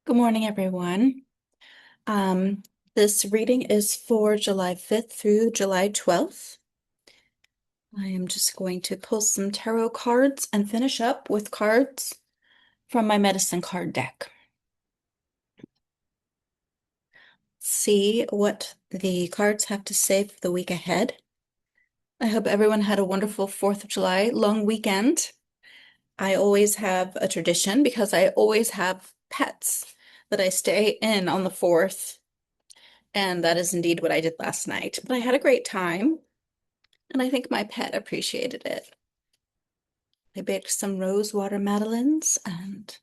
Good morning, everyone. Um, this reading is for July 5th through July 12th. I am just going to pull some tarot cards and finish up with cards from my medicine card deck. See what the cards have to say for the week ahead. I hope everyone had a wonderful 4th of July long weekend. I always have a tradition because I always have pets that I stay in on the 4th. And that is indeed what I did last night. But I had a great time, and I think my pet appreciated it. I baked some rose water madeleines and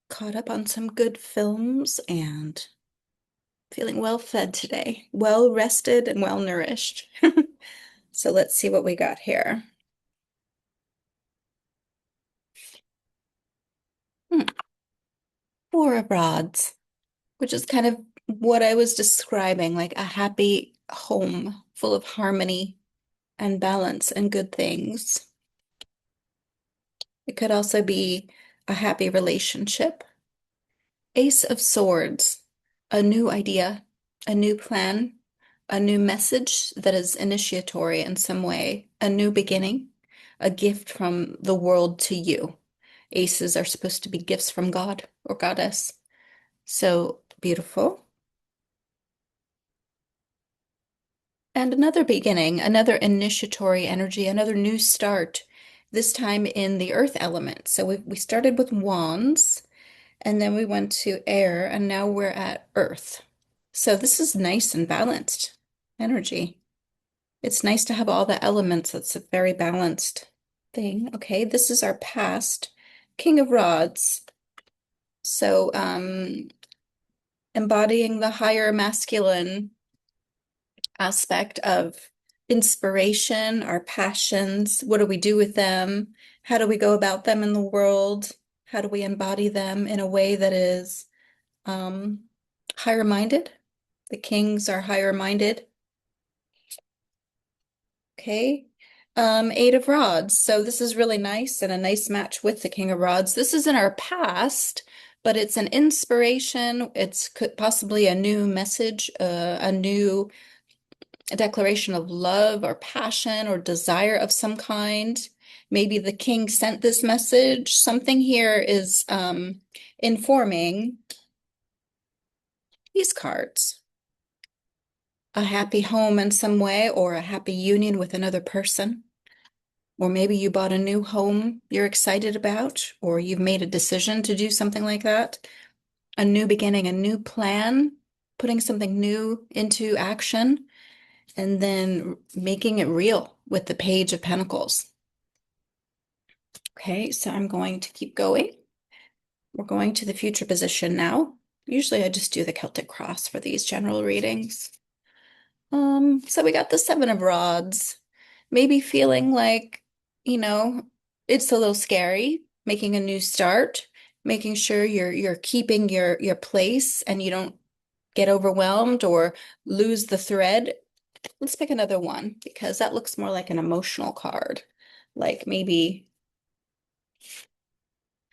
caught up on some good films and feeling well fed today, well rested and well nourished. So let's see what we got here. Hmm. Four of rods, which is kind of what I was describing, like a happy home full of harmony and balance and good things. It could also be a happy relationship. Ace of Swords, a new idea, a new plan, a new message that is initiatory in some way, a new beginning, a gift from the world to you. Aces are supposed to be gifts from God or Goddess. So beautiful. And another beginning, another initiatory energy, another new start, this time in the earth element. So we started with wands. And then we went to air, and now we're at earth. So this is nice and balanced energy. It's nice to have all the elements. It's a very balanced thing. Okay, this is our past King of Rods. So embodying the higher masculine aspect of inspiration, our passions. What do we do with them? How do we go about them in the world? How do we embody them in a way that is um, higher minded? The kings are higher minded. Okay. Eight of Rods. So this is really nice and a nice match with the King of Rods. This is in our past, but it's an inspiration. It's possibly a new message, a new declaration of love or passion or desire of some kind. Maybe the king sent this message. Something here is informing these cards. A happy home in some way, or a happy union with another person. Or maybe you bought a new home you're excited about, or you've made a decision to do something like that. A new beginning, a new plan, putting something new into action, and then making it real with the Page of Pentacles. Okay, so I'm going to keep going. We're going to the future position now. Usually I just do the Celtic cross for these general readings. So we got the Seven of Rods. Maybe feeling like, you know, it's a little scary, making a new start, making sure you're keeping your place and you don't get overwhelmed or lose the thread. Let's pick another one because that looks more like an emotional card. Like maybe,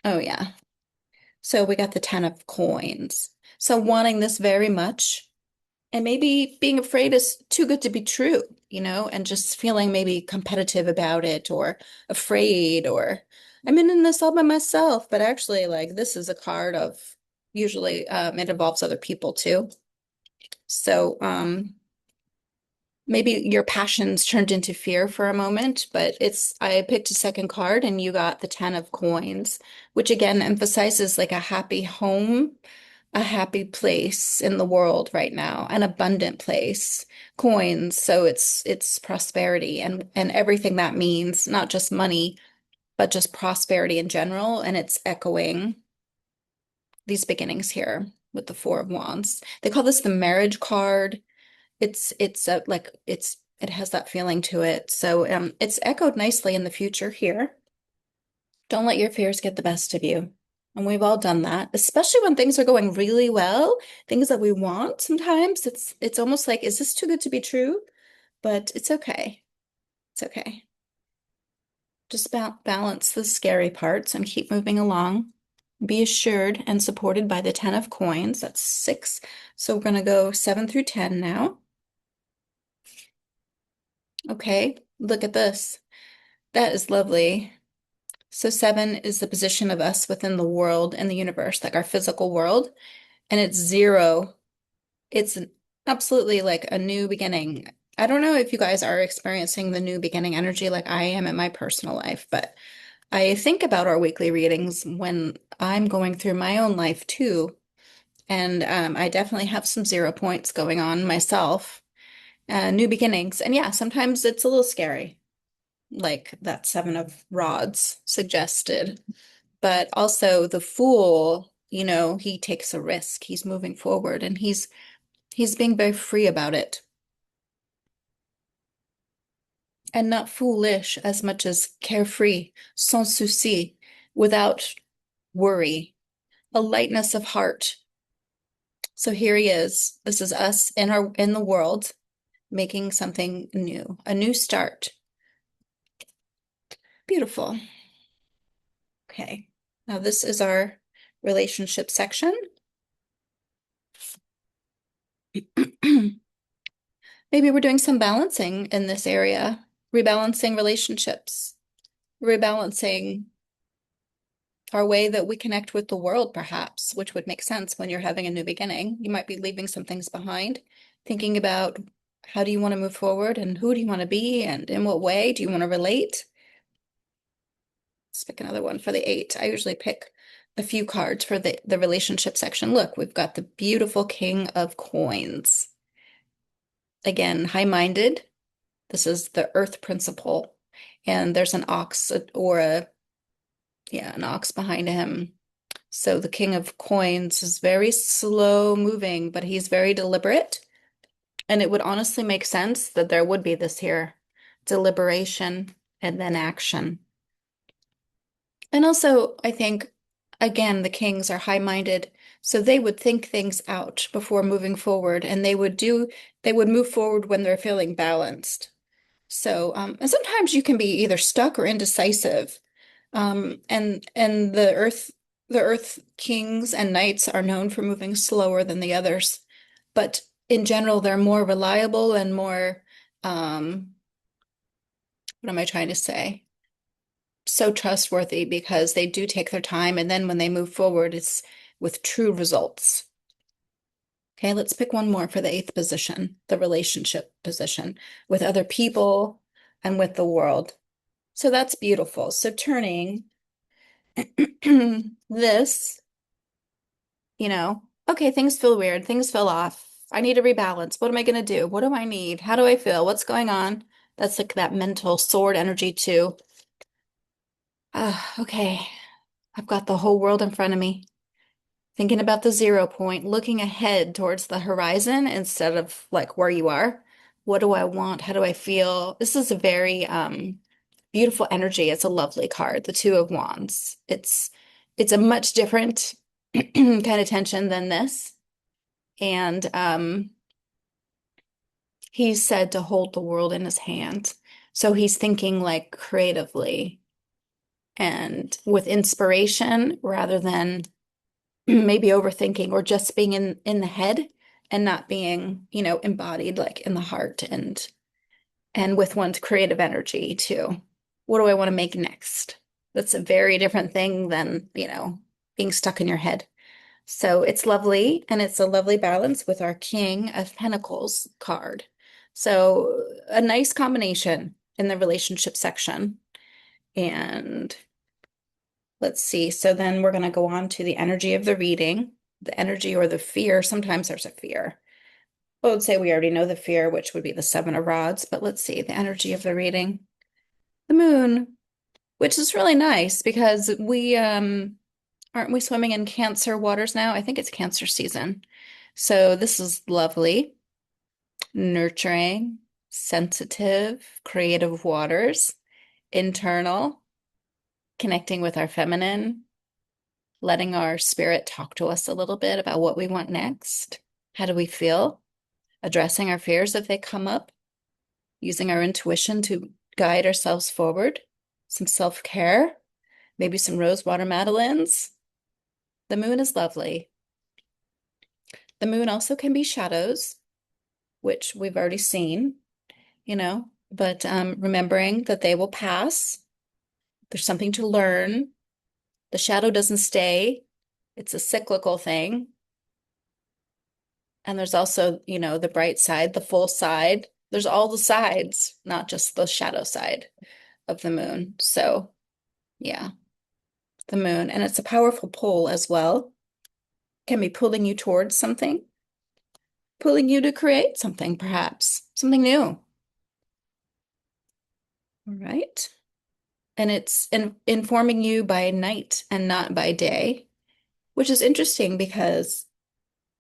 oh yeah. So we got the Ten of Coins. So wanting this very much. And maybe being afraid is too good to be true, and just feeling maybe competitive about it or afraid or I'm in this all by myself, but actually like this is a card of usually it involves other people too. So maybe your passions turned into fear for a moment, but I picked a second card and you got the Ten of Coins, which again emphasizes like a happy home, a happy place in the world right now, an abundant place, coins. So it's prosperity and everything that means, not just money, but just prosperity in general. And it's echoing these beginnings here with the Four of Wands. They call this the marriage card. It has that feeling to it. So it's echoed nicely in the future here. Don't let your fears get the best of you. And we've all done that, especially when things are going really well, things that we want sometimes. It's almost like, is this too good to be true? But it's okay. It's okay. Just balance the scary parts and keep moving along. Be assured and supported by the 10 of coins. That's 6. So we're going to go 7 through 10 now. Okay, look at this. That is lovely. So 7 is the position of us within the world and the universe, like our physical world. And it's 0. It's absolutely like a new beginning. I don't know if you guys are experiencing the new beginning energy like I am in my personal life, but I think about our weekly readings when I'm going through my own life too. And I definitely have some 0 points going on myself, new beginnings. And yeah, sometimes it's a little scary, like that 7 of rods suggested. But also the fool, he takes a risk. He's moving forward and he's being very free about it and not foolish as much as carefree, sans souci, without worry, a lightness of heart. So here he is. This is us in the world making something new, a new start. Beautiful. Okay. Now this is our relationship section. Maybe we're doing some balancing in this area, rebalancing relationships, rebalancing our way that we connect with the world, perhaps, which would make sense when you're having a new beginning. You might be leaving some things behind, thinking about how do you want to move forward and who do you want to be and in what way do you want to relate? Let's pick another one for the 8. I usually pick a few cards for the relationship section. Look, we've got the beautiful King of Coins. Again, high-minded. This is the Earth principle. And there's an ox or an ox behind him. So the King of Coins is very slow moving, but he's very deliberate. And it would honestly make sense that there would be this here deliberation and then action. And also, I think, again, the kings are high-minded, so they would think things out before moving forward, and they would move forward when they're feeling balanced. So, and sometimes you can be either stuck or indecisive. And the earth kings and knights are known for moving slower than the others, but in general, they're more reliable and more, what am I trying to say? So trustworthy because they do take their time, and then when they move forward, it's with true results. Okay, let's pick one more for the 8th position, the relationship position with other people and with the world. So that's beautiful. So turning this, okay, things feel weird, things feel off. I need to rebalance. What am I going to do? What do I need? How do I feel? What's going on? That's like that mental sword energy too. Okay, I've got the whole world in front of me. Thinking about the 0 point, looking ahead towards the horizon instead of like where you are. What do I want? How do I feel? This is a very beautiful energy. It's a lovely card, the 2 of Wands. It's a much different kind of tension than this. And he's said to hold the world in his hand. So he's thinking like creatively and with inspiration rather than maybe overthinking or just being in the head and not being, embodied like in the heart and with one's creative energy too. What do I want to make next? That's a very different thing than, being stuck in your head. So it's lovely, and it's a lovely balance with our King of Pentacles card. So a nice combination in the relationship section. And let's see. So then we're going to go on to the energy of the reading, the energy or the fear. Sometimes there's a fear. I would say we already know the fear, which would be the 7 of Rods, but let's see the energy of the reading. The moon, which is really nice because we aren't we swimming in Cancer waters now? I think it's Cancer season. So this is lovely, nurturing, sensitive, creative waters, internal, connecting with our feminine, letting our spirit talk to us a little bit about what we want next. How do we feel? Addressing our fears if they come up, using our intuition to guide ourselves forward, some self-care, maybe some rosewater madeleines. The moon is lovely. The moon also can be shadows, which we've already seen, but remembering that they will pass. There's something to learn. The shadow doesn't stay. It's a cyclical thing. And there's also, the bright side, the full side. There's all the sides, not just the shadow side of the moon. So, yeah, the moon. And it's a powerful pull as well. Can be pulling you towards something, pulling you to create something, perhaps, something new. All right. And it's informing you by night and not by day, which is interesting because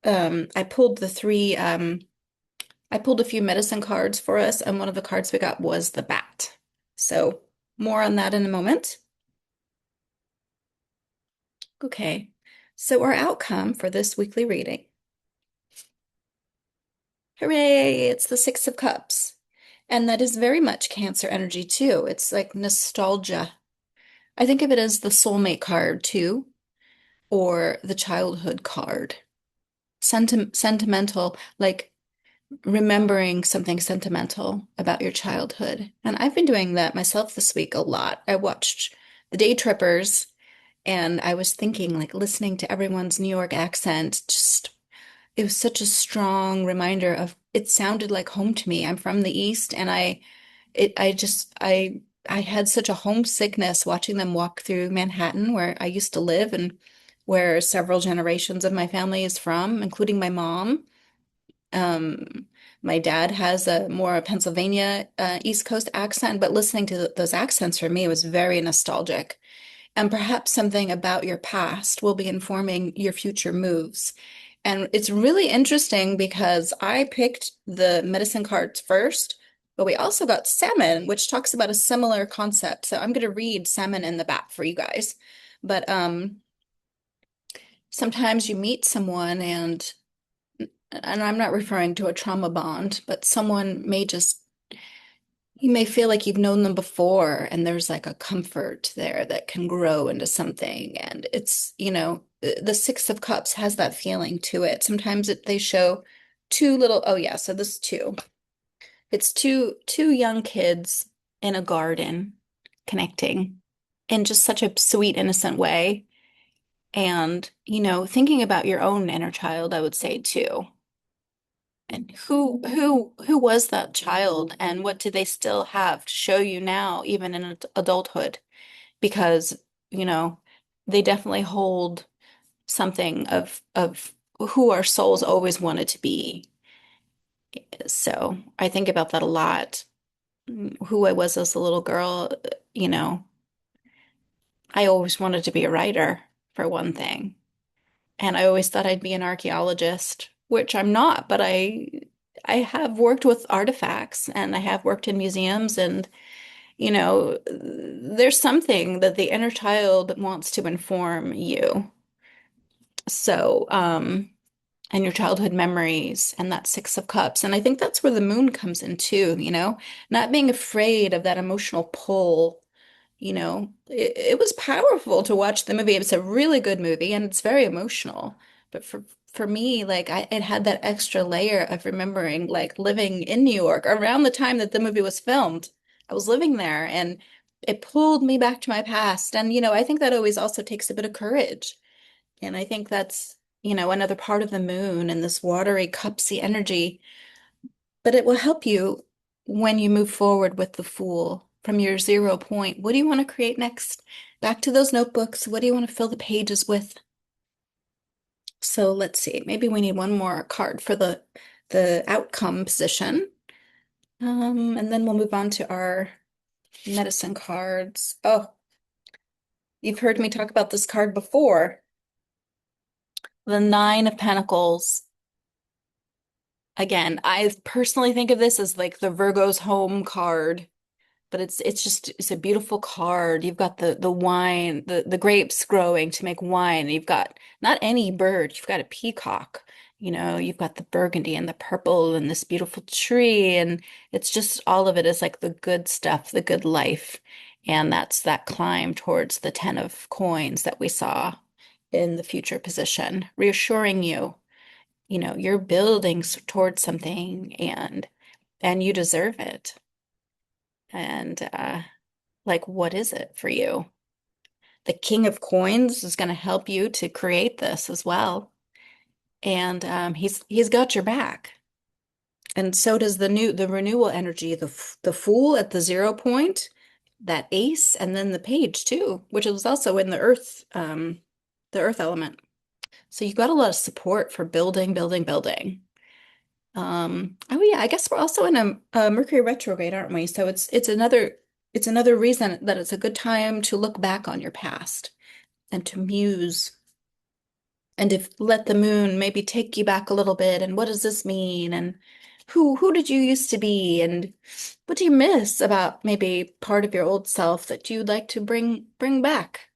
I pulled I pulled a few medicine cards for us, and one of the cards we got was the bat. So more on that in a moment. Okay, so our outcome for this weekly reading. Hooray, it's the Six of Cups. And that is very much Cancer energy too. It's like nostalgia. I think of it as the soulmate card too, or the childhood card. Sentimental, like remembering something sentimental about your childhood. And I've been doing that myself this week a lot. I watched The Day Trippers and I was thinking, like, listening to everyone's New York accent, just it was such a strong reminder of it sounded like home to me. I'm from the East and I had such a homesickness watching them walk through Manhattan where I used to live and where several generations of my family is from, including my mom. Um, my dad has a more Pennsylvania East Coast accent, but listening to those accents for me was very nostalgic. And perhaps something about your past will be informing your future moves. And it's really interesting because I picked the medicine cards first, but we also got salmon, which talks about a similar concept. So I'm going to read salmon in the back for you guys. But sometimes you meet someone and I'm not referring to a trauma bond, but someone may just, you may feel like you've known them before, and there's like a comfort there that can grow into something. And it's, the Six of Cups has that feeling to it. Sometimes they show two little, oh yeah, so this two. It's two young kids in a garden connecting in just such a sweet, innocent way. And, thinking about your own inner child, I would say too. And who was that child and what do they still have to show you now, even in adulthood? Because, you know, they definitely hold something of who our souls always wanted to be. So I think about that a lot. Who I was as a little girl, you know, I always wanted to be a writer, for one thing. And I always thought I'd be an archaeologist, which I'm not, but I have worked with artifacts and I have worked in museums and there's something that the inner child wants to inform you. So, and your childhood memories and that Six of Cups. And I think that's where the moon comes in too, not being afraid of that emotional pull. It was powerful to watch the movie. It's a really good movie and it's very emotional. But for me, like it had that extra layer of remembering like living in New York around the time that the movie was filmed. I was living there and it pulled me back to my past. And I think that always also takes a bit of courage. And I think that's, another part of the moon and this watery, cupsy energy. But it will help you when you move forward with the Fool from your 0 point. What do you want to create next? Back to those notebooks. What do you want to fill the pages with? So let's see. Maybe we need one more card for the outcome position. And then we'll move on to our medicine cards. Oh, you've heard me talk about this card before. The Nine of Pentacles. Again, I personally think of this as like the Virgo's home card, but it's a beautiful card. You've got the wine, the grapes growing to make wine. You've got not any bird, you've got a peacock. You've got the burgundy and the purple and this beautiful tree, and it's just all of it is like the good stuff, the good life. And that's that climb towards the 10 of coins that we saw in the future position, reassuring you, you're building towards something and you deserve it. And like, what is it for you? The King of Coins is going to help you to create this as well. And he's got your back. And so does the renewal energy, the Fool at the 0 point, that Ace, and then the Page too, which is also in the Earth element. So you've got a lot of support for building, building, building. Oh yeah, I guess we're also in a Mercury retrograde, aren't we? So it's another reason that it's a good time to look back on your past and to muse and to let the moon maybe take you back a little bit and what does this mean and who did you used to be and what do you miss about maybe part of your old self that you'd like to bring back?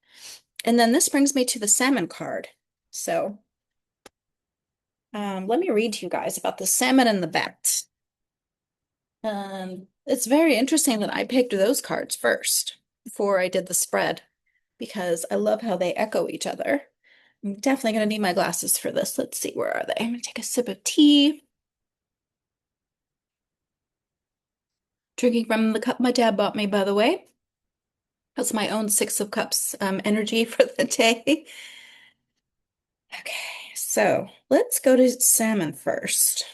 And then this brings me to the salmon card. So let me read to you guys about the salmon and the bat. It's very interesting that I picked those cards first before I did the spread because I love how they echo each other. I'm definitely going to need my glasses for this. Let's see, where are they? I'm going to take a sip of tea. Drinking from the cup my dad bought me, by the way. That's my own Six of Cups energy for the day. Okay, so let's go to salmon first.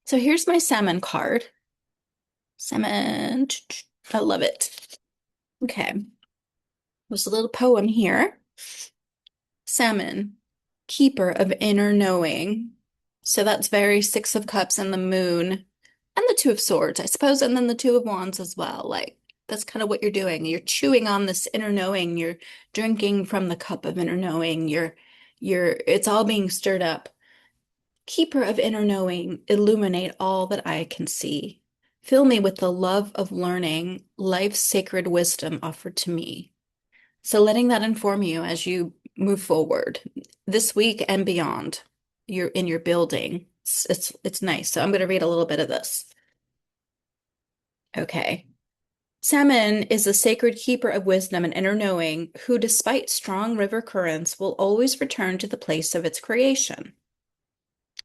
So here's my salmon card. Salmon, I love it. Okay, there's a little poem here. Salmon, keeper of inner knowing. So that's very Six of Cups and the moon and the Two of Swords, I suppose, and then the Two of Wands as well. Like that's kind of what you're doing. You're chewing on this inner knowing. You're drinking from the cup of inner knowing. It's all being stirred up. Keeper of inner knowing, illuminate all that I can see. Fill me with the love of learning, life's sacred wisdom offered to me. So letting that inform you as you move forward this week and beyond. You're in your building. It's nice. So I'm going to read a little bit of this. Okay. Salmon is a sacred keeper of wisdom and inner knowing who, despite strong river currents, will always return to the place of its creation.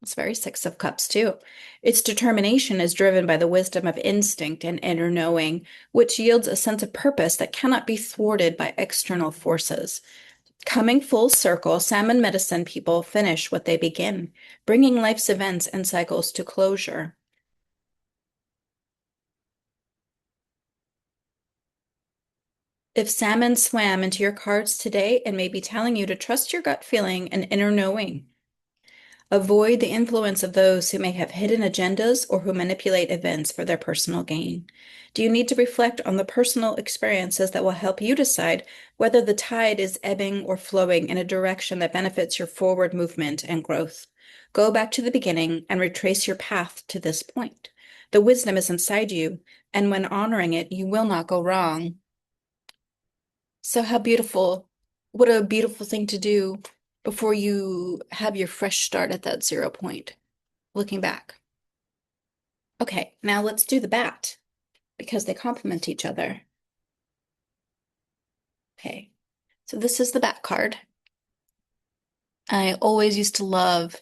It's very Six of Cups, too. Its determination is driven by the wisdom of instinct and inner knowing, which yields a sense of purpose that cannot be thwarted by external forces. Coming full circle, salmon medicine people finish what they begin, bringing life's events and cycles to closure. If salmon swam into your cards today and may be telling you to trust your gut feeling and inner knowing, avoid the influence of those who may have hidden agendas or who manipulate events for their personal gain. Do you need to reflect on the personal experiences that will help you decide whether the tide is ebbing or flowing in a direction that benefits your forward movement and growth? Go back to the beginning and retrace your path to this point. The wisdom is inside you, and when honoring it, you will not go wrong. So how beautiful. What a beautiful thing to do before you have your fresh start at that 0 point, looking back. Okay, now let's do the bat because they complement each other. Okay, so this is the bat card. I always used to love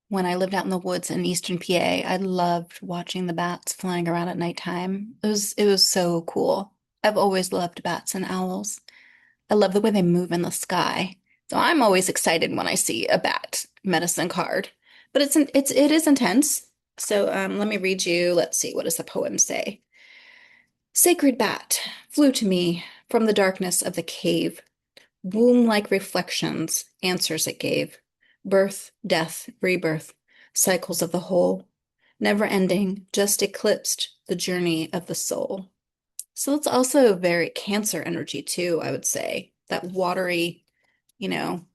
when I lived out in the woods in Eastern PA. I loved watching the bats flying around at nighttime. It was so cool. I've always loved bats and owls. I love the way they move in the sky. So I'm always excited when I see a bat medicine card. But it is intense. So let me read you. Let's see, what does the poem say? Sacred bat flew to me from the darkness of the cave. Womb-like reflections, answers it gave. Birth, death, rebirth, cycles of the whole. Never ending, just eclipsed the journey of the soul. So it's also very Cancer energy too, I would say. That watery, you know,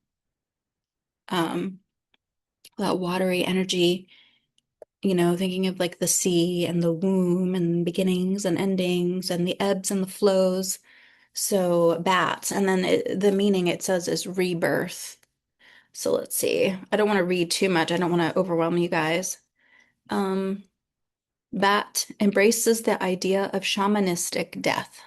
um, that watery energy, thinking of like the sea and the womb and beginnings and endings and the ebbs and the flows. So bats, and then the meaning it says is rebirth. So let's see. I don't want to read too much. I don't want to overwhelm you guys. Bat embraces the idea of shamanistic death.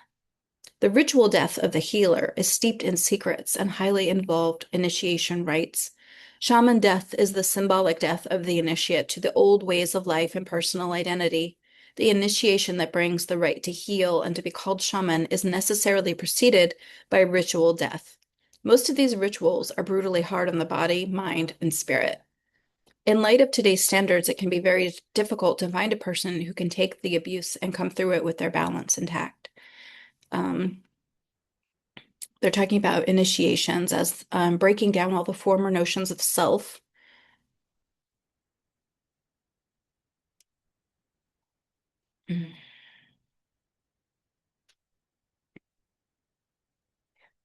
The ritual death of the healer is steeped in secrets and highly involved initiation rites. Shaman death is the symbolic death of the initiate to the old ways of life and personal identity. The initiation that brings the right to heal and to be called shaman is necessarily preceded by ritual death. Most of these rituals are brutally hard on the body, mind, and spirit. In light of today's standards, it can be very difficult to find a person who can take the abuse and come through it with their balance intact. Um, they're talking about initiations as breaking down all the former notions of self.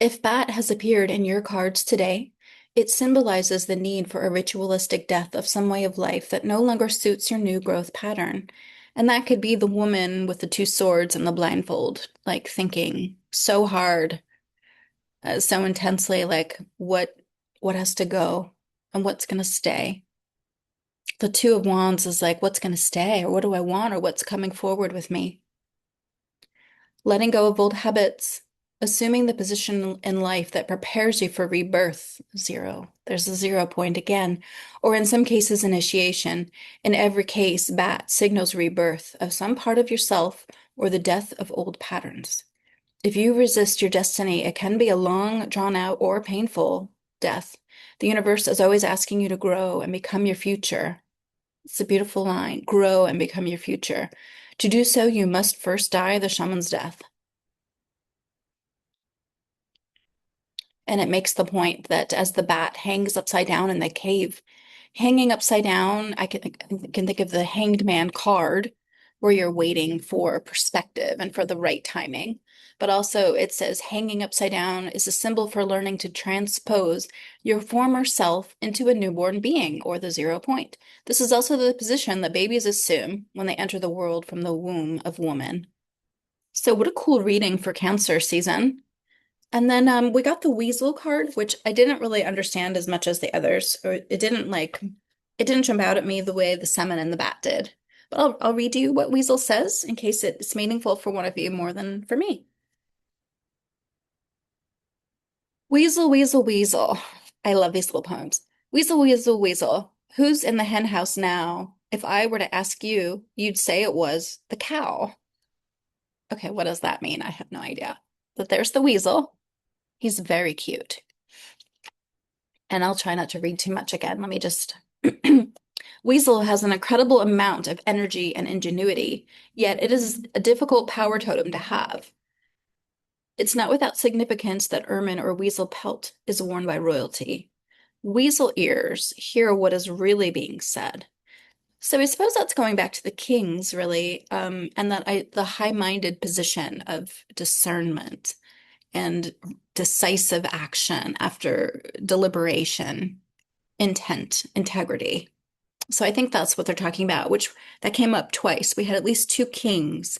If Bat has appeared in your cards today, it symbolizes the need for a ritualistic death of some way of life that no longer suits your new growth pattern. And that could be the woman with the two swords and the blindfold, like thinking so hard, so intensely, like what has to go and what's going to stay. The Two of Wands is like, what's going to stay, or what do I want, or what's coming forward with me? Letting go of old habits, assuming the position in life that prepares you for rebirth, zero. There's a 0 point again. Or in some cases, initiation. In every case, Bat signals rebirth of some part of yourself or the death of old patterns. If you resist your destiny, it can be a long, drawn out, or painful death. The universe is always asking you to grow and become your future. It's a beautiful line. Grow and become your future. To do so, you must first die the shaman's death. And it makes the point that as the bat hangs upside down in the cave, hanging upside down, I can think of the Hanged Man card where you're waiting for perspective and for the right timing. But also, it says hanging upside down is a symbol for learning to transpose your former self into a newborn being, or the 0 point. This is also the position that babies assume when they enter the world from the womb of woman. So, what a cool reading for Cancer season. And then we got the weasel card, which I didn't really understand as much as the others, or it didn't jump out at me the way the salmon and the bat did. But I'll read you what weasel says in case it's meaningful for one of you more than for me. Weasel, weasel, weasel. I love these little poems. Weasel, weasel, weasel. Who's in the hen house now? If I were to ask you, you'd say it was the cow. Okay, what does that mean? I have no idea. But there's the weasel. He's very cute. And I'll try not to read too much again. Let me just. Weasel has an incredible amount of energy and ingenuity, yet it is a difficult power totem to have. It's not without significance that ermine or weasel pelt is worn by royalty. Weasel ears hear what is really being said. So I suppose that's going back to the kings, really, and the high-minded position of discernment and decisive action after deliberation, intent, integrity. So I think that's what they're talking about, which that came up twice. We had at least two kings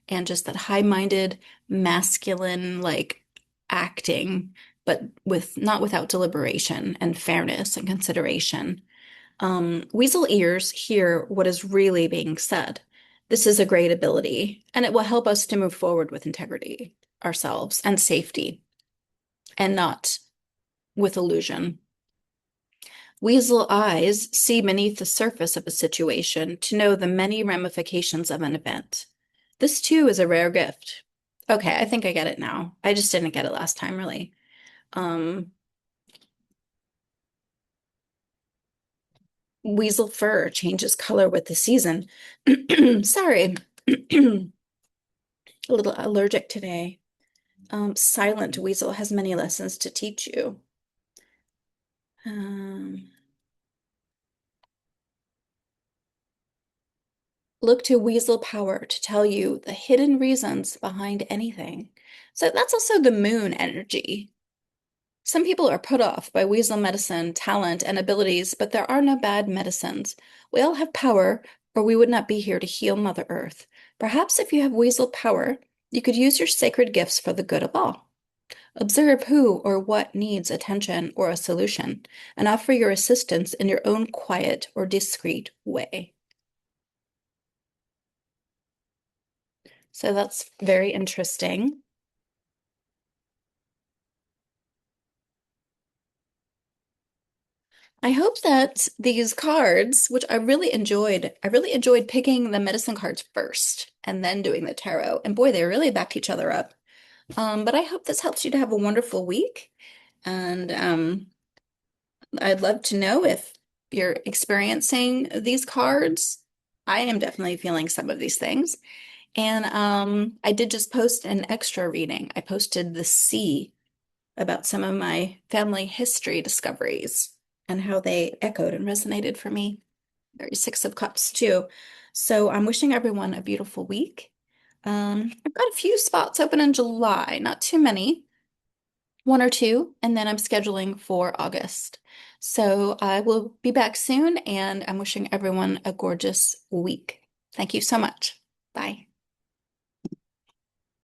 and just that high-minded, masculine, like acting, but with not without deliberation and fairness and consideration. Weasel ears hear what is really being said. This is a great ability, and it will help us to move forward with integrity ourselves and safety, and not with illusion. Weasel eyes see beneath the surface of a situation to know the many ramifications of an event. This too is a rare gift. Okay, I think I get it now. I just didn't get it last time, really. Um, Weasel fur changes color with the season. Sorry, a little allergic today. Silent weasel has many lessons to teach you. Um, Look to weasel power to tell you the hidden reasons behind anything. So that's also the moon energy. Some people are put off by weasel medicine, talent, and abilities, but there are no bad medicines. We all have power, or we would not be here to heal Mother Earth. Perhaps if you have weasel power, you could use your sacred gifts for the good of all. Observe who or what needs attention or a solution, and offer your assistance in your own quiet or discreet way. So that's very interesting. I hope that these cards, which I really enjoyed picking the medicine cards first and then doing the tarot. And boy, they really backed each other up. But I hope this helps you to have a wonderful week. And I'd love to know if you're experiencing these cards. I am definitely feeling some of these things. And I did just post an extra reading. I posted the C about some of my family history discoveries and how they echoed and resonated for me. Very Six of Cups too. So I'm wishing everyone a beautiful week. I've got a few spots open in July, not too many, one or two, and then I'm scheduling for August. So I will be back soon, and I'm wishing everyone a gorgeous week. Thank you so much. Bye.